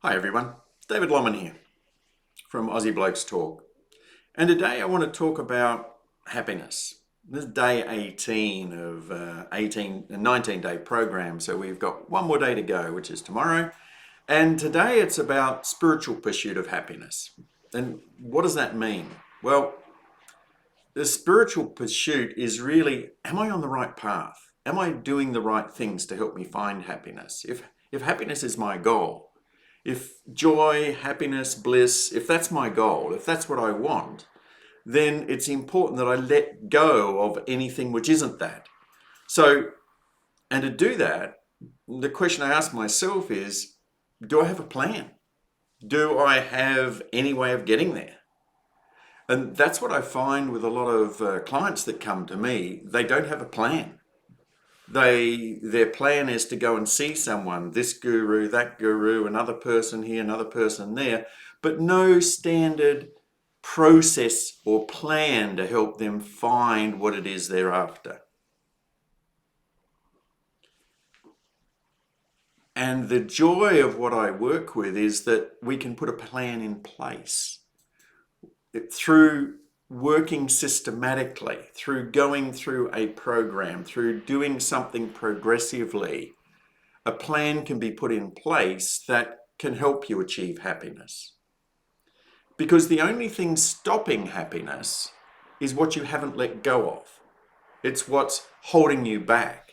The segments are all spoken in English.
Hi everyone, David Lomman here from Aussie Blokes Talk. And today I want to talk about happiness. This is day 18 of a 19-day program, so we've got one more day to go, which is tomorrow. And today it's about spiritual pursuit of happiness. And what does that mean? Well, the spiritual pursuit is really, am I on the right path? Am I doing the right things to help me find happiness? If happiness is my goal, if joy, happiness, bliss, if that's my goal, if that's what I want, then it's important that I let go of anything which isn't that. And to do that, the question I ask myself is, do I have a plan? Do I have any way of getting there? And that's what I find with a lot of clients that come to me. They don't have a plan. Their plan is to go and see someone, this guru, that guru, another person here, another person there, but no standard process or plan to help them find what it is they're after. And the joy of what I work with is that we can put a plan in place through working systematically, through going through a program, through doing something progressively. A plan can be put in place that can help you achieve happiness. Because the only thing stopping happiness is what you haven't let go of. It's what's holding you back.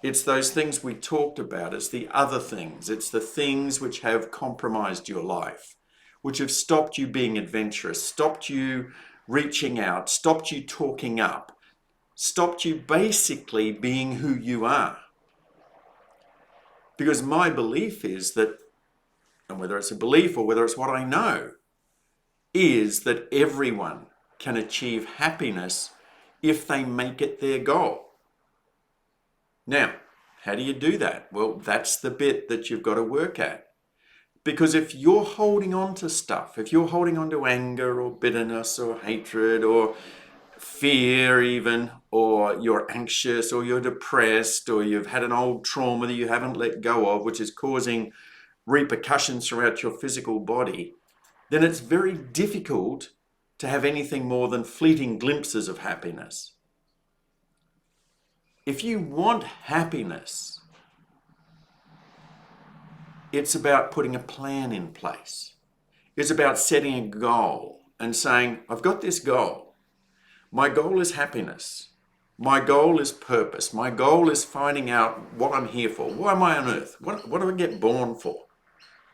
It's those things we talked about. It's the other things. It's the things which have compromised your life, which have stopped you being adventurous, stopped you reaching out, stopped you talking up, stopped you basically being who you are. Because my belief is that, and whether it's a belief or whether it's what I know, is that everyone can achieve happiness if they make it their goal. Now, how do you do that? Well, that's the bit that you've got to work at. Because if you're holding on to stuff, if you're holding on to anger or bitterness or hatred or fear even, or you're anxious or you're depressed or you've had an old trauma that you haven't let go of, which is causing repercussions throughout your physical body, then it's very difficult to have anything more than fleeting glimpses of happiness. If you want happiness, it's about putting a plan in place. It's about setting a goal and saying, I've got this goal. My goal is happiness. My goal is purpose. My goal is finding out what I'm here for. Why am I on earth? What do I get born for?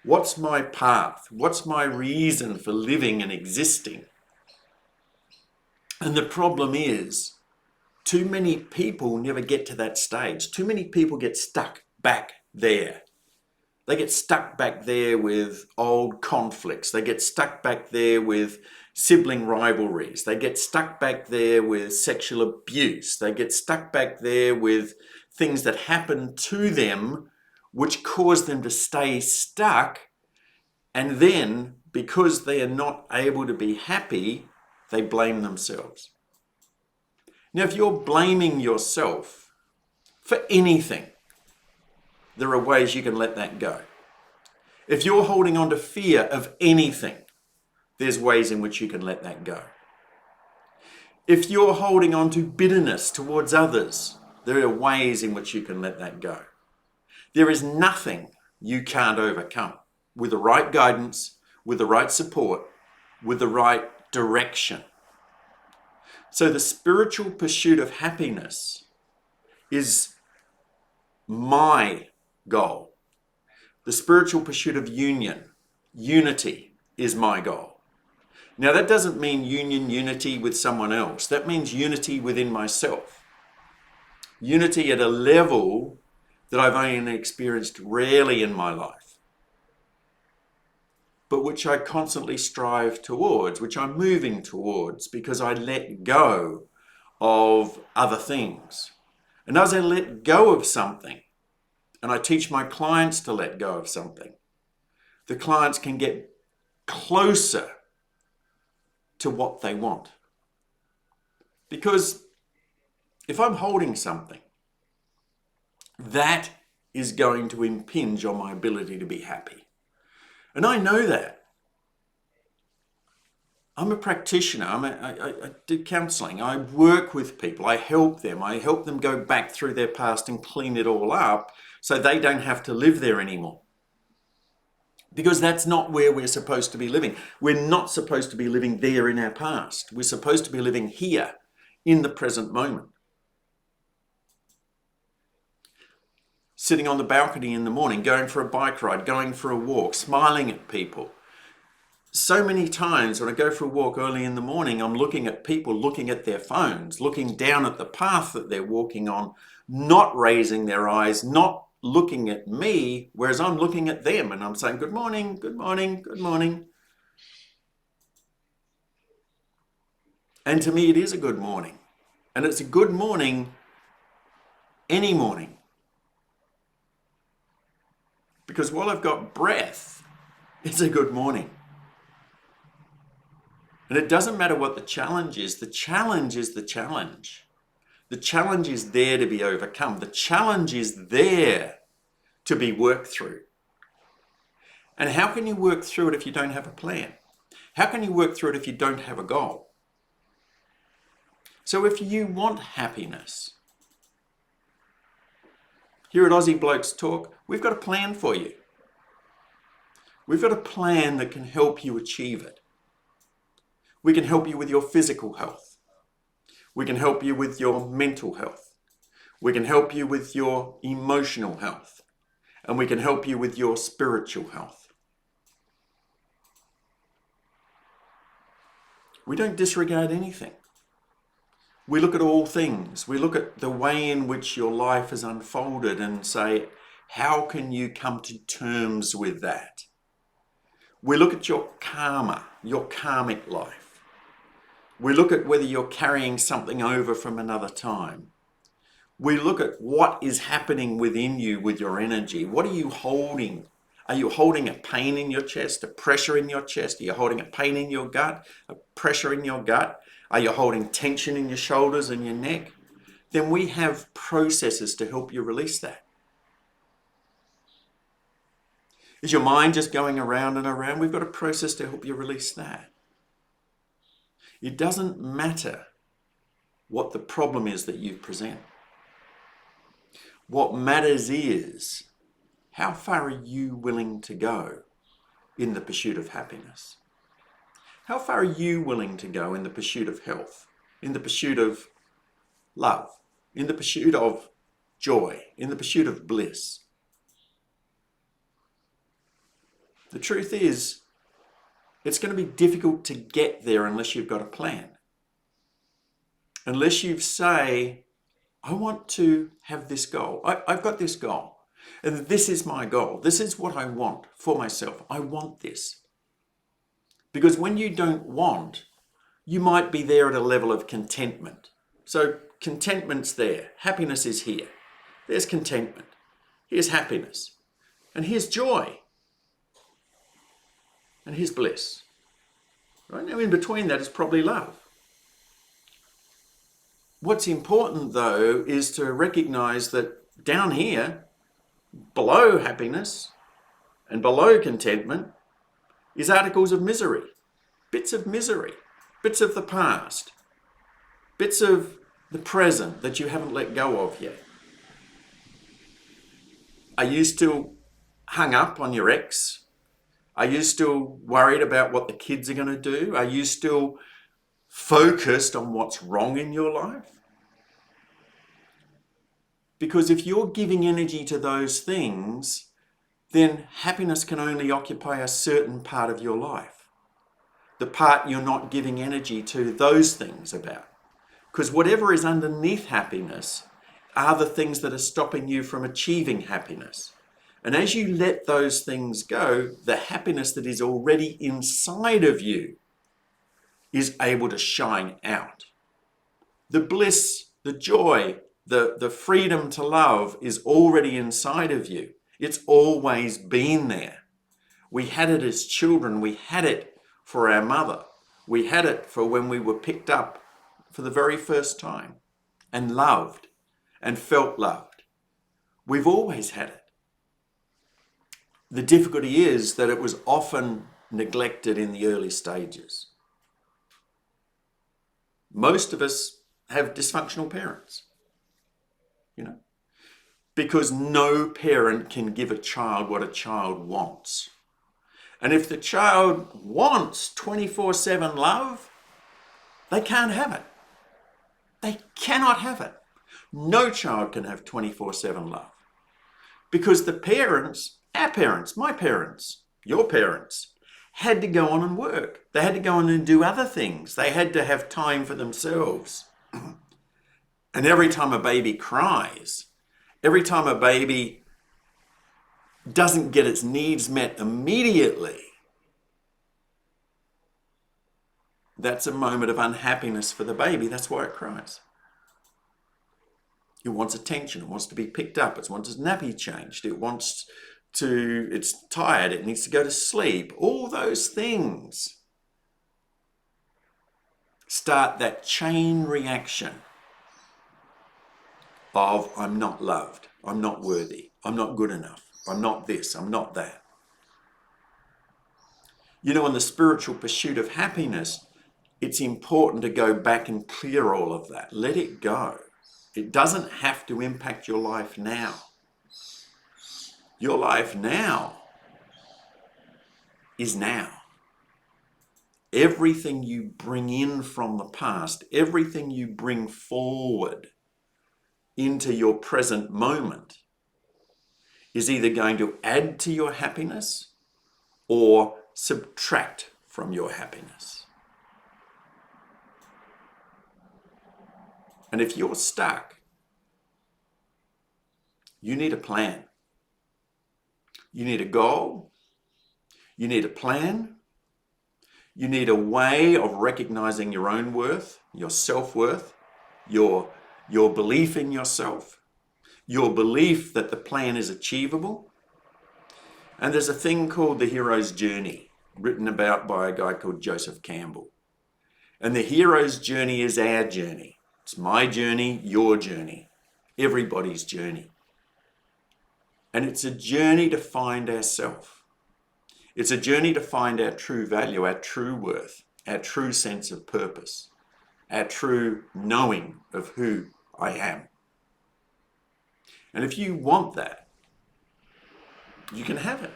What's my path? What's my reason for living and existing? And the problem is, too many people never get to that stage. Too many people get stuck back there. They get stuck back there with old conflicts. They get stuck back there with sibling rivalries. They get stuck back there with sexual abuse. They get stuck back there with things that happen to them which cause them to stay stuck. And then, because they are not able to be happy, they blame themselves. Now, if you're blaming yourself for anything, there are ways you can let that go. If you're holding on to fear of anything, there's ways in which you can let that go. If you're holding on to bitterness towards others, there are ways in which you can let that go. There is nothing you can't overcome with the right guidance, with the right support, with the right direction. So the spiritual pursuit of happiness is my goal. The spiritual pursuit of unity is my goal. Now that doesn't mean unity with someone else. That means unity within myself. Unity at a level that I've only experienced rarely in my life, but which I constantly strive towards, which I'm moving towards because I let go of other things. And as I let go of something, and I teach my clients to let go of something, the clients can get closer to what they want. Because if I'm holding something, that is going to impinge on my ability to be happy. And I know that. I'm a practitioner. I do counselling. I work with people. I help them. I help them go back through their past and clean it all up so they don't have to live there anymore. Because that's not where we're supposed to be living. We're not supposed to be living there in our past. We're supposed to be living here in the present moment. Sitting on the balcony in the morning, going for a bike ride, going for a walk, smiling at people. So many times when I go for a walk early in the morning, I'm looking at people looking at their phones, looking down at the path that they're walking on, not raising their eyes, not looking at me, whereas I'm looking at them and I'm saying, good morning, good morning, good morning. And to me, it is a good morning. And it's a good morning any morning. Because while I've got breath, it's a good morning. And it doesn't matter what the challenge is. The challenge is the challenge. The challenge is there to be overcome. The challenge is there to be worked through. And how can you work through it if you don't have a plan? How can you work through it if you don't have a goal? So if you want happiness, here at Aussie Blokes Talk, we've got a plan for you. We've got a plan that can help you achieve it. We can help you with your physical health. We can help you with your mental health. We can help you with your emotional health. And we can help you with your spiritual health. We don't disregard anything. We look at all things. We look at the way in which your life has unfolded and say, how can you come to terms with that? We look at your karma, your karmic life. We look at whether you're carrying something over from another time. We look at what is happening within you with your energy. What are you holding? Are you holding a pain in your chest, a pressure in your chest? Are you holding a pain in your gut, a pressure in your gut? Are you holding tension in your shoulders and your neck? Then we have processes to help you release that. Is your mind just going around and around? We've got a process to help you release that. It doesn't matter what the problem is that you present. What matters is how far are you willing to go in the pursuit of happiness? How far are you willing to go in the pursuit of health, in the pursuit of love, in the pursuit of joy, in the pursuit of bliss? The truth is, it's going to be difficult to get there unless you've got a plan. Unless you say, I want to have this goal. I've got this goal. And this is my goal. This is what I want for myself. I want this. Because when you don't want, you might be there at a level of contentment. So contentment's there. Happiness is here. There's contentment. Here's happiness. And here's joy. And here's bliss. Right now in between that is probably love. What's important though is to recognize that down here, below happiness and below contentment is articles of misery, bits of the past, bits of the present that you haven't let go of yet. Are you still hung up on your ex? Are you still worried about what the kids are going to do? Are you still focused on what's wrong in your life? Because if you're giving energy to those things, then happiness can only occupy a certain part of your life. The part you're not giving energy to those things about. Because whatever is underneath happiness are the things that are stopping you from achieving happiness. And as you let those things go, the happiness that is already inside of you is able to shine out. The bliss, the joy, the freedom to love is already inside of you. It's always been there. We had it as children. We had it for our mother. We had it for when we were picked up for the very first time and loved and felt loved. We've always had it. The difficulty is that it was often neglected in the early stages. Most of us have dysfunctional parents, because no parent can give a child what a child wants. And if the child wants 24/7 love, they can't have it. They cannot have it. No child can have 24/7 love. Because the parents, our parents, my parents, your parents, had to go on and work. They had to go on and do other things. They had to have time for themselves. And every time a baby cries, every time a baby doesn't get its needs met immediately, that's a moment of unhappiness for the baby. That's why it cries. It wants attention. It wants to be picked up. It wants its nappy changed. It's tired. It needs to go to sleep. All those things start that chain reaction of I'm not loved, I'm not worthy, I'm not good enough, I'm not this, I'm not that. In the spiritual pursuit of happiness, it's important to go back and clear all of that. Let it go. It doesn't have to impact your life now. Your life now is now. Everything you bring in from the past, everything you bring forward into your present moment is either going to add to your happiness or subtract from your happiness. And if you're stuck, you need a plan. You need a goal. You need a plan. You need a way of recognizing your own worth, your self-worth, your belief in yourself, your belief that the plan is achievable. And there's a thing called the hero's journey, written about by a guy called Joseph Campbell. And the hero's journey is our journey. It's my journey, your journey, everybody's journey. And it's a journey to find ourselves. It's a journey to find our true value, our true worth, our true sense of purpose, our true knowing of who I am. And if you want that, you can have it.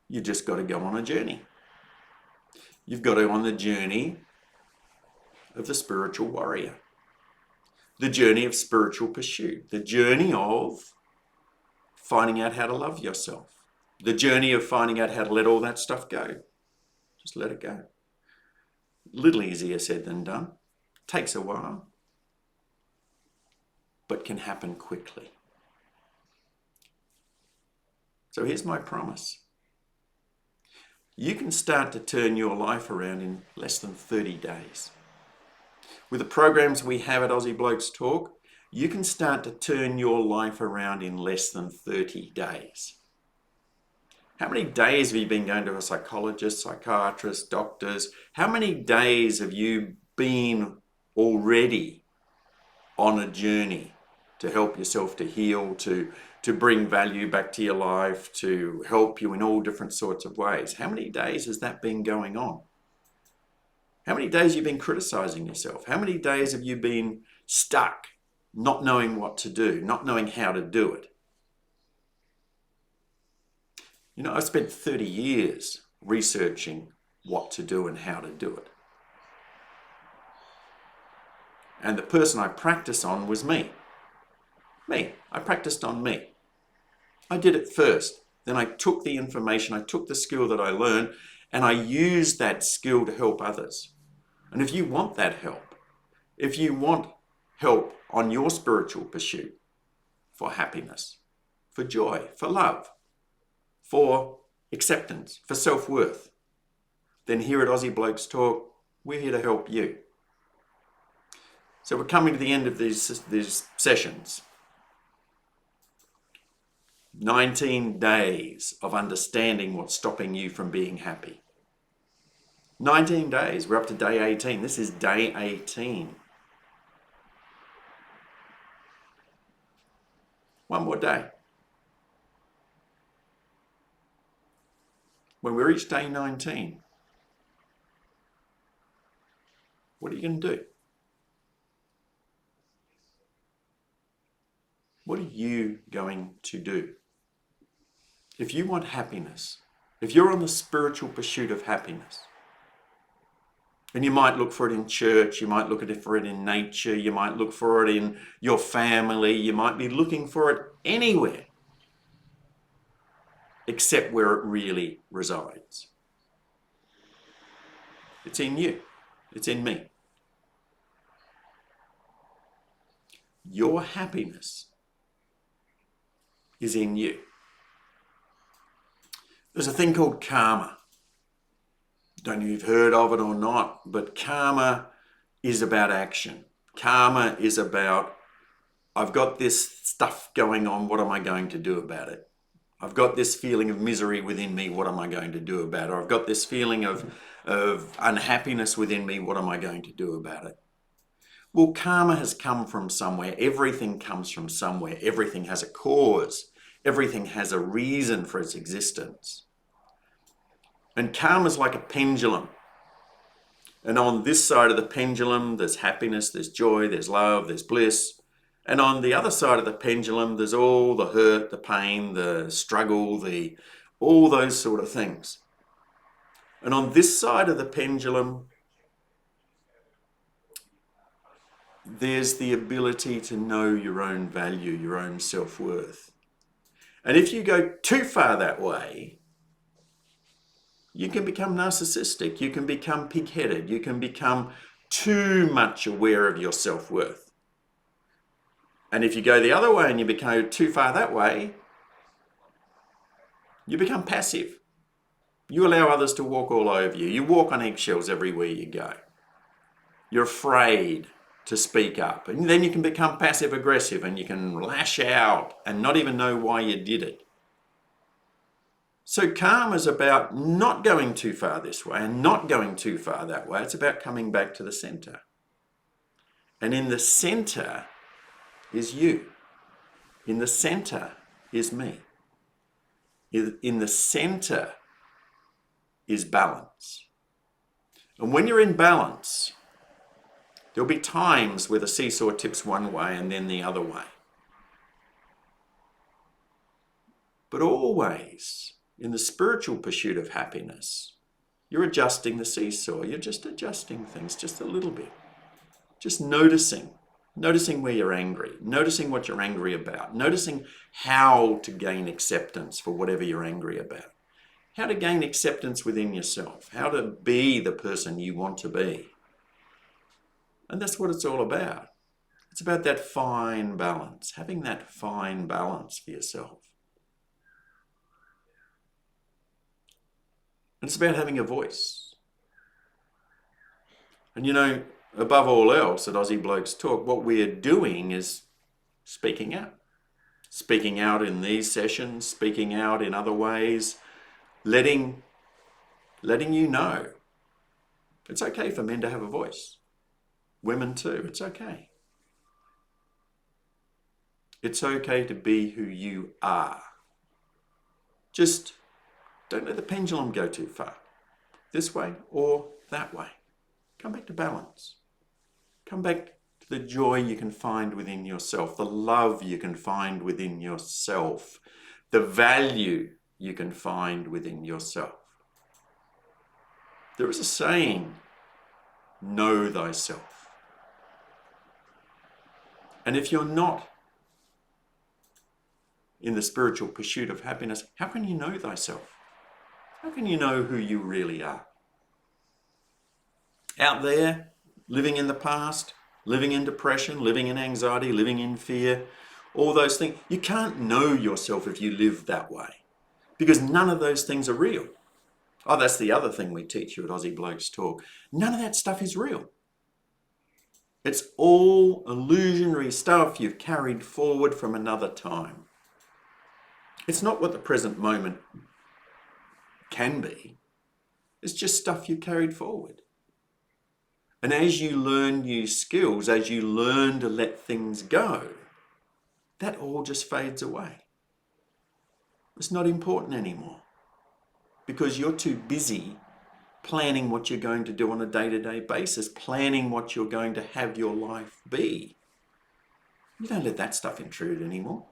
You just got to go on a journey. You've got to go on the journey of the spiritual warrior, the journey of spiritual pursuit, the journey of finding out how to love yourself, the journey of finding out how to let all that stuff go. Just let it go. Little easier said than done. Takes a while, but can happen quickly. So here's my promise. You can start to turn your life around in less than 30 days. With the programs we have at Aussie Blokes Talk, you can start to turn your life around in less than 30 days. How many days have you been going to a psychologist, psychiatrist, doctors? How many days have you been already on a journey to help yourself to heal, to bring value back to your life, to help you in all different sorts of ways? How many days has that been going on? How many days have you been criticizing yourself? How many days have you been stuck, not knowing what to do, not knowing how to do it? I spent 30 years researching what to do and how to do it. And the person I practiced on was me. I practiced on me. I did it first. Then I took the information, I took the skill that I learned, and I used that skill to help others. And if you want that help, if you want help on your spiritual pursuit for happiness, for joy, for love, for acceptance, for self-worth, then here at Aussie Blokes Talk, we're here to help you. So we're coming to the end of these sessions. 19 days of understanding what's stopping you from being happy. 19 days, we're up to day 18. This is day 18. One more day. when we reach day 19, what are you going to do? What are you going to do? If you want happiness, if you're on the spiritual pursuit of happiness, and you might look for it in church, you might look for it in nature, you might look for it in your family, you might be looking for it anywhere except where it really resides. It's in you. It's in me. Your happiness is in you. There's a thing called karma. Don't know if you've heard of it or not, but karma is about action. Karma is about, I've got this stuff going on, what am I going to do about it? I've got this feeling of misery within me, what am I going to do about it? Or I've got this feeling of unhappiness within me, what am I going to do about it? Well, karma has come from somewhere. Everything comes from somewhere. Everything has a cause. Everything has a reason for its existence. And karma is like a pendulum. And on this side of the pendulum, there's happiness, there's joy, there's love, there's bliss. And on the other side of the pendulum, there's all the hurt, the pain, the struggle, all those sort of things. And on this side of the pendulum, there's the ability to know your own value, your own self-worth. And if you go too far that way, you can become narcissistic, you can become pig-headed, you can become too much aware of your self-worth. And if you go the other way and you become too far that way, you become passive. You allow others to walk all over you. You walk on eggshells everywhere you go. You're afraid to speak up. And then you can become passive aggressive and you can lash out and not even know why you did it. So karma is about not going too far this way and not going too far that way. It's about coming back to the center. And in the center is you. In the center is me. In the center is balance. And when you're in balance, there'll be times where the seesaw tips one way and then the other way. But always, in the spiritual pursuit of happiness, you're adjusting the seesaw. You're just adjusting things just a little bit. Just noticing where you're angry, noticing what you're angry about, noticing how to gain acceptance for whatever you're angry about, how to gain acceptance within yourself, how to be the person you want to be. And that's what it's all about. It's about that fine balance, having that fine balance for yourself. And it's about having a voice. And you know, above all else at Aussie Blokes Talk, what we're doing is speaking out. Speaking out in these sessions, speaking out in other ways, letting you know it's okay for men to have a voice. Women too, it's okay. It's okay to be who you are. Just don't let the pendulum go too far. This way or that way. Come back to balance. Come back to the joy you can find within yourself, the love you can find within yourself, the value you can find within yourself. There is a saying, know thyself. And if you're not in the spiritual pursuit of happiness, how can you know thyself? How can you know who you really are? Out there, living in the past, living in depression, living in anxiety, living in fear, all those things. You can't know yourself if you live that way because none of those things are real. Oh, that's the other thing we teach you at Aussie Blokes Talk. None of that stuff is real. It's all illusionary stuff you've carried forward from another time. It's not what the present moment can be. It's just stuff you carried forward. And as you learn new skills, as you learn to let things go, that all just fades away. It's not important anymore. because you're too busy planning what you're going to do on a day-to-day basis, planning what you're going to have your life be. You don't let that stuff intrude anymore.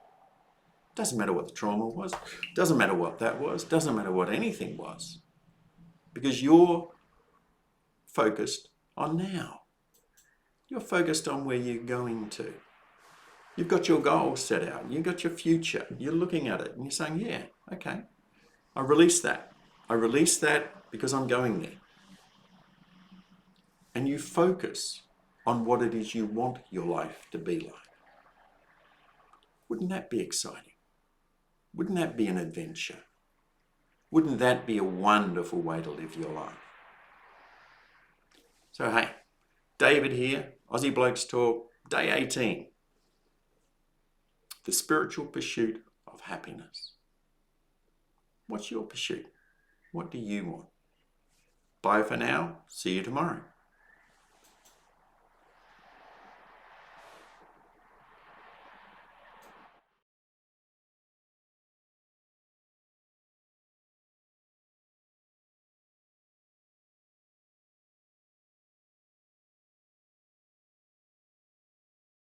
Doesn't matter what the trauma was, doesn't matter what that was, doesn't matter what anything was, because you're focused on now. You're focused on where you're going to. You've got your goals set out, you've got your future, you're looking at it and you're saying, yeah, okay, I release that. I release that because I'm going there. And you focus on what it is you want your life to be like. Wouldn't that be exciting? Wouldn't that be an adventure? Wouldn't that be a wonderful way to live your life? So hey, David here, Aussie Blokes Talk, day 18. The spiritual pursuit of happiness. What's your pursuit? What do you want? Bye for now. See you tomorrow.